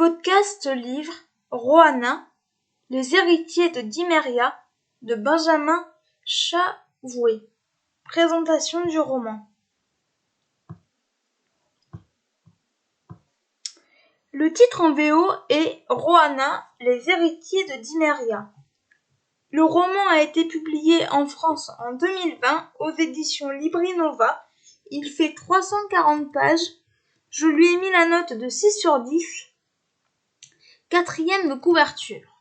Podcast livre Roanna, les héritiers de Dimmeria de Benjamin Chavoué. Présentation du roman. Le titre en VO est Roanna, les héritiers de Dimmeria. Le roman a été publié en France en 2020 aux éditions Librinova. Il fait 340 pages. Je lui ai mis la note de 6 sur 10. 4e de couverture.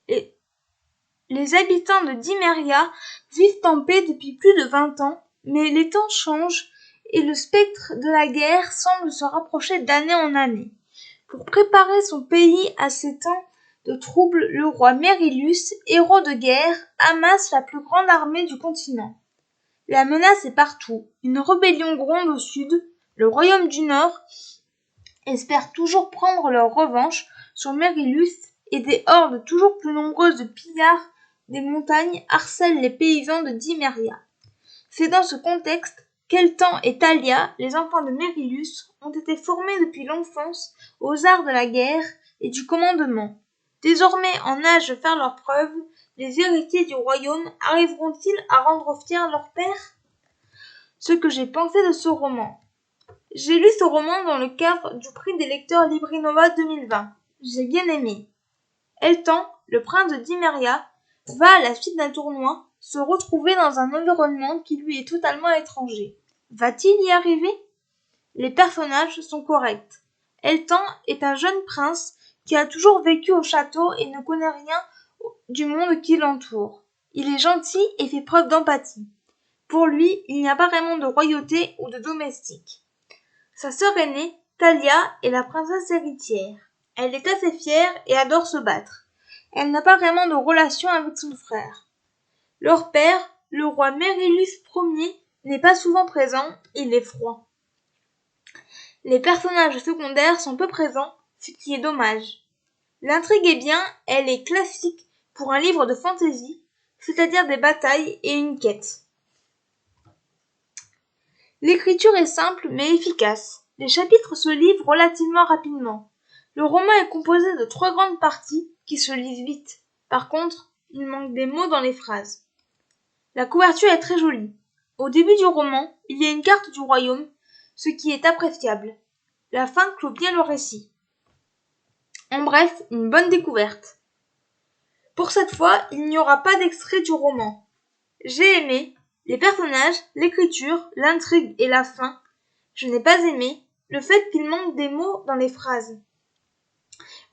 Les habitants de Dimmeria vivent en paix depuis plus de 20 ans, mais les temps changent et le spectre de la guerre semble se rapprocher d'année en année. Pour préparer son pays à ces temps de troubles, le roi Merillus, héros de guerre, amasse la plus grande armée du continent. La menace est partout. Une rébellion gronde au sud. Le royaume du Nord espère toujours prendre leur revanche sur Merillus et des hordes toujours plus nombreuses de pillards des montagnes harcèlent les paysans de Dimmeria. C'est dans ce contexte qu'Eltan et Thalia, les enfants de Merillus, ont été formés depuis l'enfance aux arts de la guerre et du commandement. Désormais en âge de faire leurs preuves, les héritiers du royaume arriveront-ils à rendre fiers leur père ? Ce que j'ai pensé de ce roman. J'ai lu ce roman dans le cadre du prix des lecteurs Librinova 2020. J'ai bien aimé. Eltan, le prince de Dimmeria, va à la suite d'un tournoi se retrouver dans un environnement qui lui est totalement étranger. Va-t-il y arriver ? Les personnages sont corrects. Eltan est un jeune prince qui a toujours vécu au château et ne connaît rien du monde qui l'entoure. Il est gentil et fait preuve d'empathie. Pour lui, il n'y a pas vraiment de royauté ou de domestique. Sa sœur aînée, Thalia, est la princesse héritière. Elle est assez fière et adore se battre. Elle n'a pas vraiment de relation avec son frère. Leur père, le roi Merillus Ier, n'est pas souvent présent, il est froid. Les personnages secondaires sont peu présents, ce qui est dommage. L'intrigue est bien, elle est classique pour un livre de fantasy, c'est-à-dire des batailles et une quête. L'écriture est simple mais efficace. Les chapitres se livrent relativement rapidement. Le roman est composé de 3 grandes parties qui se lisent vite. Par contre, il manque des mots dans les phrases. La couverture est très jolie. Au début du roman, il y a une carte du royaume, ce qui est appréciable. La fin clôt bien le récit. En bref, une bonne découverte. Pour cette fois, il n'y aura pas d'extrait du roman. J'ai aimé les personnages, l'écriture, l'intrigue et la fin. Je n'ai pas aimé le fait qu'il manque des mots dans les phrases.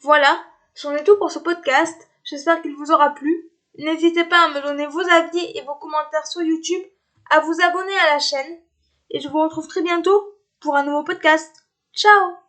Voilà, c'en est tout pour ce podcast. J'espère qu'il vous aura plu. N'hésitez pas à me donner vos avis et vos commentaires sur YouTube, à vous abonner à la chaîne. Et je vous retrouve très bientôt pour un nouveau podcast. Ciao!